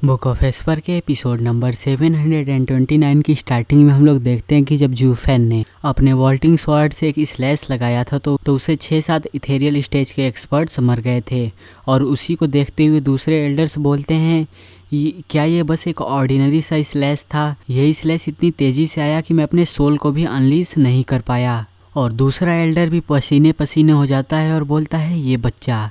Book of Esper के episode number 729 की starting में हम लोग देखते हैं कि जब जूफेन ने अपने वॉल्टिंग स्वॉर्ड से एक स्लैश लगाया था तो उसे 6-7 इथेरियल स्टेज के एक्सपर्ट्स मर गए थे। और उसी को देखते हुए दूसरे एल्डर्स बोलते हैं क्या ये बस एक ऑर्डिनरी सा स्लैश था? यही स्लैश इतनी तेजी से आया कि मैं अपने सोल को भी अनलीश नहीं कर पाया। और दूसरा एल्डर भी पसीने पसीने हो जाता है और बोलता है ये बच्चा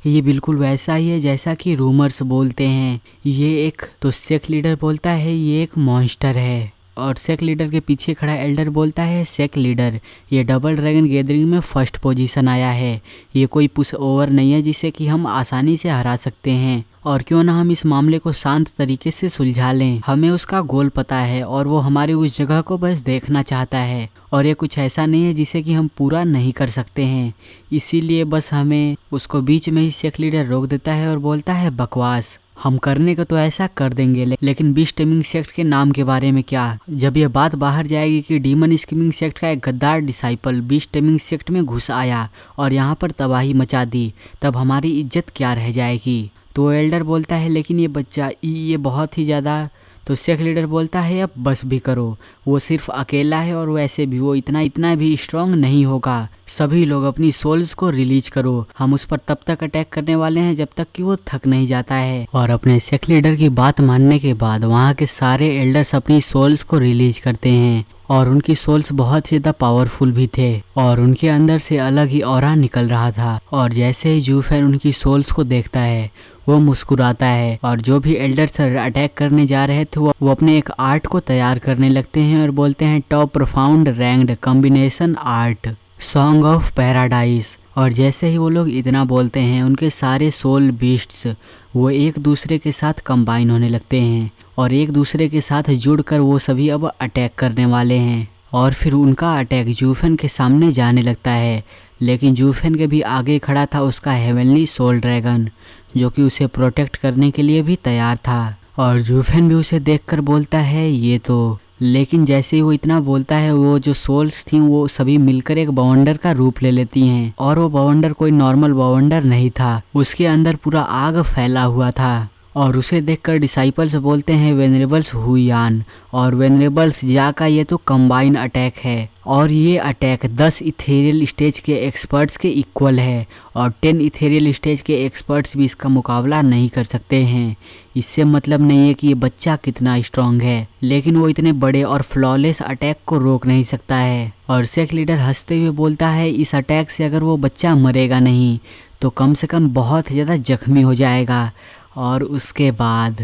ये बिल्कुल वैसा ही है जैसा कि रूमर्स बोलते हैं। ये एक तो सेक लीडर बोलता है ये एक मॉन्स्टर है। और सेक लीडर के पीछे खड़ा एल्डर बोलता है सेक लीडर ये डबल ड्रैगन गैदरिंग में फर्स्ट पोजीशन आया है। ये कोई पुश ओवर नहीं है जिसे कि हम आसानी से हरा सकते हैं। और क्यों ना हम इस मामले को शांत तरीके से सुलझा लें। हमें उसका गोल पता है और वो हमारी उस जगह को बस देखना चाहता है। और ये कुछ ऐसा नहीं है जिसे कि हम पूरा नहीं कर सकते हैं। इसीलिए बस हमें उसको बीच में ही सेक लीडर रोक देता है और बोलता है बकवास, हम करने को तो ऐसा कर देंगे लेकिन बीस्ट टेमिंग सेक्ट के नाम के बारे में क्या? जब ये बात बाहर जाएगी कि डीमन स्कीमिंग सेक्ट का एक गद्दार डिसाइपल बीस्ट टेमिंग सेक्ट में घुस आया और यहाँ पर तबाही मचा दी, तब हमारी इज्जत क्या रह जाएगी? तो एल्डर बोलता है लेकिन ये बच्चा ये बहुत ही ज़्यादा। तो सेक लीडर बोलता है अब बस भी करो, वो सिर्फ अकेला है और वैसे भी वो इतना भी स्ट्रांग नहीं होगा। सभी लोग अपनी सोल्स को रिलीज करो, हम उस पर तब तक अटैक करने वाले हैं जब तक कि वो थक नहीं जाता है। और अपने सेक लीडर की बात मानने के बाद वहाँ के सारे एल्डर्स अपनी सोल्स को रिलीज करते हैं। और उनकी सोल्स बहुत ज़्यादा पावरफुल भी थे और उनके अंदर से अलग ही ऑरा निकल रहा था। और जैसे ही जूफेन उनकी सोल्स को देखता है वो मुस्कुराता है। और जो भी एल्डर्स अटैक करने जा रहे थे वो अपने एक आर्ट को तैयार करने लगते हैं और बोलते हैं top profound ranked combination art song of paradise. और जैसे ही वो लोग इतना बोलते हैं उनके सारे सोल बीस्ट्स वो एक दूसरे के साथ कंबाइन होने लगते हैं और एक दूसरे के साथ जुड़कर वो सभी अब अटैक करने वाले हैं। और फिर उनका अटैक जूफेन के सामने जाने लगता है, लेकिन जूफेन के भी आगे खड़ा था उसका हेवनली सोल ड्रैगन जो कि उसे प्रोटेक्ट करने के लिए भी तैयार था। और जूफेन भी उसे देखकर बोलता है ये तो। लेकिन जैसे ही वो इतना बोलता है वो जो सोल्स थी वो सभी मिलकर एक बवंडर का रूप ले लेती हैं। और वो बवंडर कोई नॉर्मल बवंडर नहीं था, उसके अंदर पूरा आग फैला हुआ था। और उसे देखकर डिसाइपल्स बोलते हैं वेनरेबल्स हुयान। और वेनरेबल्स जा का ये तो कंबाइन अटैक है और ये अटैक 10 इथेरियल स्टेज के एक्सपर्ट्स के इक्वल है और 10 इथेरियल स्टेज के एक्सपर्ट्स भी इसका मुकाबला नहीं कर सकते हैं। इससे मतलब नहीं है कि ये बच्चा कितना स्ट्रांग है, लेकिन वो इतने बड़े और फ्लॉलेस अटैक को रोक नहीं सकता है। और सेक लीडर हंसते हुए बोलता है इस अटैक से अगर वो बच्चा मरेगा नहीं तो कम से कम बहुत ज़्यादा जख्मी हो जाएगा। और उसके बाद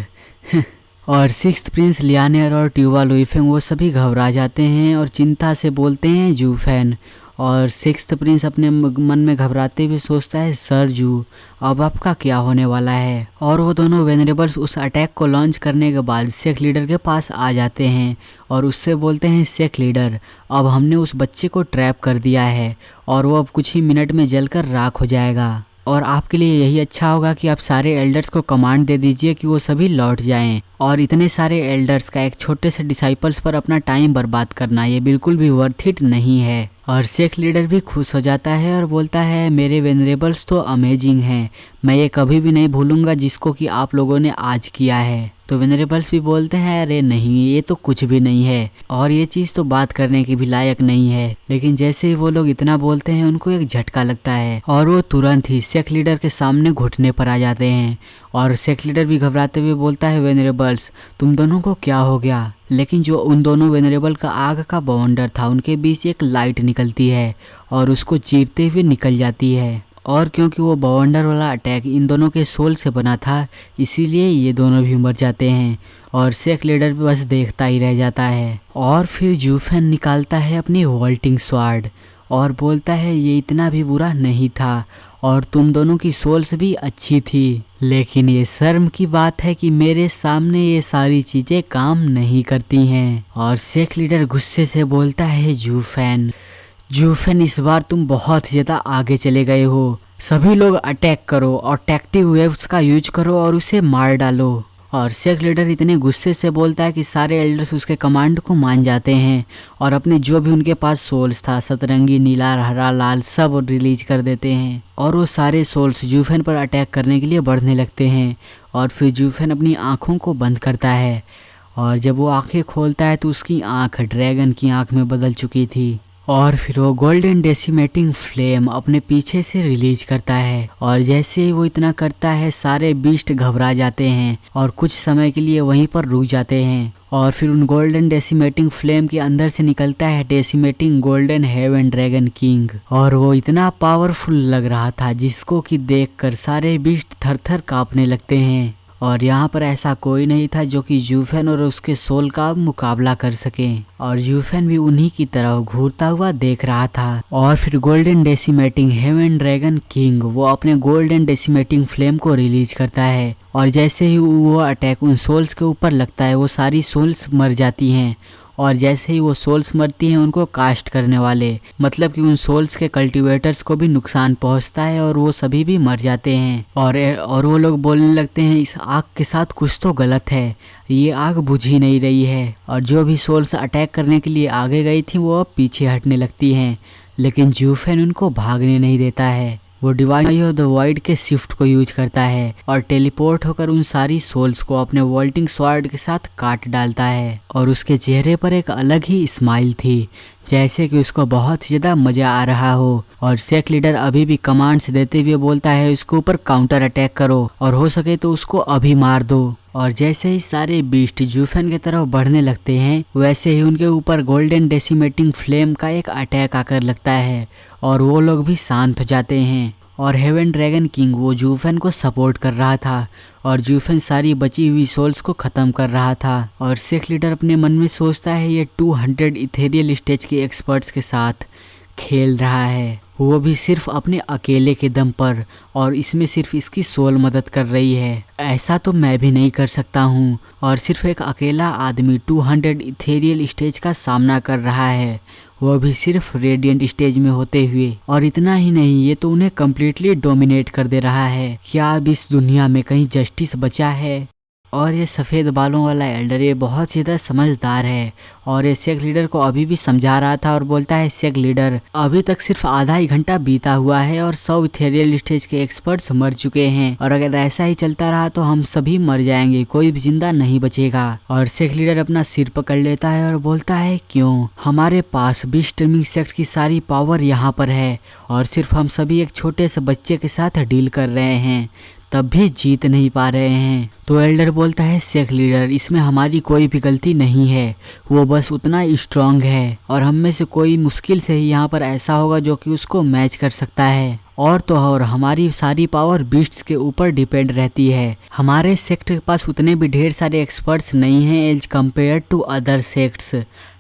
और सिक्स्थ प्रिंस लियानेर और ट्यूबा लुइफेंग वो सभी घबरा जाते हैं और चिंता से बोलते हैं जूफेन। और सिक्स्थ प्रिंस अपने मन में घबराते हुए सोचता है सर जू अब आपका क्या होने वाला है। और वो दोनों वेनरेबल्स उस अटैक को लॉन्च करने के बाद सेक लीडर के पास आ जाते हैं और उससे बोलते हैं सेक लीडर अब हमने उस बच्चे को ट्रैप कर दिया है और वो अब कुछ ही मिनट में जलकर राख हो जाएगा। और आपके लिए यही अच्छा होगा कि आप सारे एल्डर्स को कमांड दे दीजिए कि वो सभी लौट जाएं। और इतने सारे एल्डर्स का एक छोटे से डिसाइपल्स पर अपना टाइम बर्बाद करना ये बिल्कुल भी वर्थ इट नहीं है। और सेक लीडर भी खुश हो जाता है और बोलता है मेरे वेनरेबल्स तो अमेजिंग हैं, मैं ये कभी भी नहीं भूलूंगा जिसको कि आप लोगों ने आज किया है। तो वेनरेबल्स भी बोलते हैं अरे नहीं ये तो कुछ भी नहीं है और ये चीज़ तो बात करने की भी लायक नहीं है। लेकिन जैसे ही वो लोग इतना बोलते हैं उनको एक झटका लगता है और वो तुरंत ही सेक लीडर के सामने घुटने पर आ जाते हैं। और सेक लीडर भी घबराते हुए बोलता है वेनरेबल्स तुम दोनों को क्या हो गया? लेकिन जो उन दोनों वेनरेबल का आग का बवंडर था उनके बीच एक लाइट निकलती है और उसको चीरते हुए निकल जाती है। और क्योंकि वो बवंडर वाला अटैक इन दोनों के सोल से बना था इसीलिए ये दोनों भी मर जाते हैं और सेक लीडर भी बस देखता ही रह जाता है। और फिर जूफेन निकालता है अपनी वॉल्टिंग स्वॉर्ड और बोलता है ये इतना भी बुरा नहीं था और तुम दोनों की सोल्स भी अच्छी थी, लेकिन ये शर्म की बात है कि मेरे सामने ये सारी चीज़ें काम नहीं करती हैं। और सेक लीडर गुस्से से बोलता है जूफेन इस बार तुम बहुत ज़्यादा आगे चले गए हो, सभी लोग अटैक करो और टैक्टिव वेव्स का यूज करो और उसे मार डालो। और सेक लीडर इतने गुस्से से बोलता है कि सारे एल्डर्स उसके कमांड को मान जाते हैं और अपने जो भी उनके पास सोल्स था सतरंगी नीला हरा लाल सब रिलीज कर देते हैं और वो सारे सोल्स जूफेन पर अटैक करने के लिए बढ़ने लगते हैं। और फिर जूफेन अपनी आँखों को बंद करता है और जब वो आंखें खोलता है तो उसकी आँख ड्रैगन की आँख में बदल चुकी थी और फिर वो गोल्डन डेसिमेटिंग फ्लेम अपने पीछे से रिलीज करता है और जैसे ही वो इतना करता है सारे बीस्ट घबरा जाते हैं और कुछ समय के लिए वहीं पर रुक जाते हैं और फिर उन गोल्डन डेसिमेटिंग फ्लेम के अंदर से निकलता है डेसिमेटिंग गोल्डन हेवन ड्रैगन किंग और वो इतना पावरफुल लग रहा था जिसको कि देखकर सारे बीस्ट थर-थर कांपने लगते हैं और यहाँ पर ऐसा कोई नहीं था जो कि जूफेन और उसके सोल का मुकाबला कर सके और जूफेन भी उन्हीं की तरह घूरता हुआ देख रहा था और फिर गोल्डन डेसिमेटिंग हेवन ड्रैगन किंग वो अपने गोल्डन डेसिमेटिंग फ्लेम को रिलीज करता है और जैसे ही वो अटैक उन सोल्स के ऊपर लगता है वो सारी सोल्स मर जाती हैं और जैसे ही वो सोल्स मरती हैं उनको कास्ट करने वाले मतलब कि उन सोल्स के कल्टीवेटर्स को भी नुकसान पहुंचता है और वो सभी भी मर जाते हैं और वो लोग बोलने लगते हैं इस आग के साथ कुछ तो गलत है, ये आग बुझ ही नहीं रही है और जो भी सोल्स अटैक करने के लिए आगे गई थी वो अब पीछे हटने लगती हैं लेकिन जूफेन उनको भागने नहीं देता है। वो डिवाइन ऑफ द वॉइड के शिफ्ट को यूज करता है और टेलीपोर्ट होकर उन सारी सोल्स को अपने वॉल्टिंग स्वॉर्ड के साथ काट डालता है और उसके चेहरे पर एक अलग ही स्माइल थी जैसे कि उसको बहुत ज़्यादा मज़ा आ रहा हो और सेक लीडर अभी भी कमांड्स देते हुए बोलता है इसके ऊपर काउंटर अटैक करो और हो सके तो उसको अभी मार दो और जैसे ही सारे बीस्ट जूफेन की तरफ बढ़ने लगते हैं वैसे ही उनके ऊपर गोल्डन डेसिमेटिंग फ्लेम का एक अटैक आकर लगता है और वो लोग भी शांत हो जाते हैं और हेवन ड्रैगन किंग वो जूफेन को सपोर्ट कर रहा था और जूफेन सारी बची हुई सोल्स को ख़त्म कर रहा था और सेक लीडर अपने मन में सोचता है ये 200 इथेरियल स्टेज के एक्सपर्ट्स के साथ खेल रहा है वो भी सिर्फ अपने अकेले के दम पर और इसमें सिर्फ इसकी सोल मदद कर रही है। ऐसा तो मैं भी नहीं कर सकता हूँ और सिर्फ एक अकेला आदमी 200 इथेरियल स्टेज का सामना कर रहा है वो भी सिर्फ रेडिएंट स्टेज में होते हुए और इतना ही नहीं ये तो उन्हें कम्प्लीटली डोमिनेट कर दे रहा है। क्या अब इस दुनिया में कहीं जस्टिस बचा है? और ये सफ़ेद बालों वाला एल्डर ये बहुत ज़्यादा समझदार है और ये सेक लीडर को अभी भी समझा रहा था और बोलता है सेक लीडर अभी तक सिर्फ आधा ही घंटा बीता हुआ है और 100 इथेरियल स्टेज के एक्सपर्ट्स मर चुके हैं और अगर ऐसा ही चलता रहा तो हम सभी मर जाएंगे, कोई भी जिंदा नहीं बचेगा। और सेक लीडर अपना सिर पकड़ लेता है और बोलता है क्यों, हमारे पास बीस्ट ट्रिमिंग सेक्ट की सारी पावर यहाँ पर है और सिर्फ हम सभी एक छोटे से बच्चे के साथ डील कर रहे हैं तब भी जीत नहीं पा रहे हैं। तो एल्डर बोलता है सेक लीडर इसमें हमारी कोई भी गलती नहीं है, वो बस उतना स्ट्रांग है और हम में से कोई मुश्किल से ही यहाँ पर ऐसा होगा जो कि उसको मैच कर सकता है और तो और हमारी सारी पावर बीस्ट्स के ऊपर डिपेंड रहती है। हमारे सेक्ट के पास उतने भी ढेर सारे एक्सपर्ट्स नहीं हैं as compare to other sects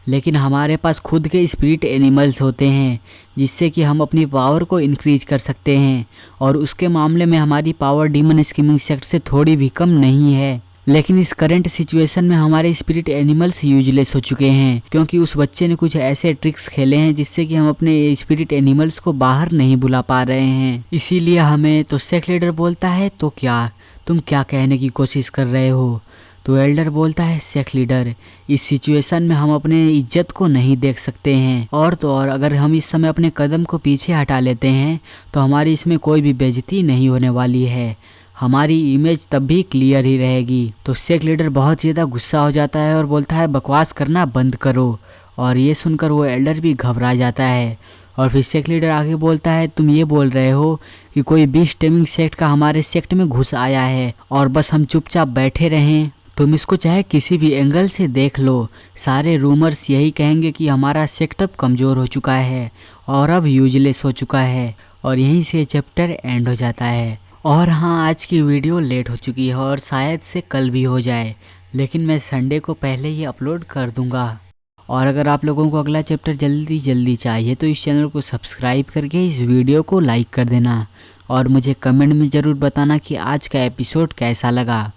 लेकिन हमारे पास खुद के स्पिरिट एनिमल्स होते हैं जिससे कि हम अपनी पावर को इंक्रीज कर सकते हैं और उसके मामले में हमारी पावर डीमन स्कीमिंग सेक्ट से थोड़ी भी कम नहीं है। लेकिन इस करंट सिचुएशन में हमारे स्पिरिट एनिमल्स यूजलेस हो चुके हैं क्योंकि उस बच्चे ने कुछ ऐसे ट्रिक्स खेले हैं जिससे कि हम अपने स्पिरिट एनिमल्स को बाहर नहीं बुला पा रहे हैं, इसीलिए हमें। तो सेक लीडर बोलता है तो क्या तुम क्या कहने की कोशिश कर रहे हो? तो एल्डर बोलता है सेक लीडर इस सिचुएशन में हम अपने इज्जत को नहीं देख सकते हैं और तो और अगर हम इस समय अपने कदम को पीछे हटा लेते हैं तो हमारी इसमें कोई भी बेइज्जती नहीं होने वाली है, हमारी इमेज तब भी क्लियर ही रहेगी। तो सेक लीडर बहुत ज़्यादा गुस्सा हो जाता है और बोलता है बकवास करना बंद करो और ये सुनकर वो एल्डर भी घबरा जाता है और फिर सेक लीडर आगे बोलता है तुम ये बोल रहे हो कि कोई बीस्ट टेमिंग सेक्ट का हमारे सेक्ट में घुस आया है और बस हम चुपचाप बैठे रहें? तुम इसको चाहे किसी भी एंगल से देख लो, सारे रूमर्स यही कहेंगे कि हमारा सेक्ट अब कमज़ोर हो चुका है और अब यूजलेस हो चुका है और यहीं से चैप्टर एंड हो जाता है। और हाँ आज की वीडियो लेट हो चुकी है और शायद से कल भी हो जाए लेकिन मैं संडे को पहले ही अपलोड कर दूंगा। और अगर आप लोगों को अगला चैप्टर जल्दी चाहिए तो इस चैनल को सब्सक्राइब करके इस वीडियो को लाइक कर देना और मुझे कमेंट में ज़रूर बताना कि आज का एपिसोड कैसा लगा।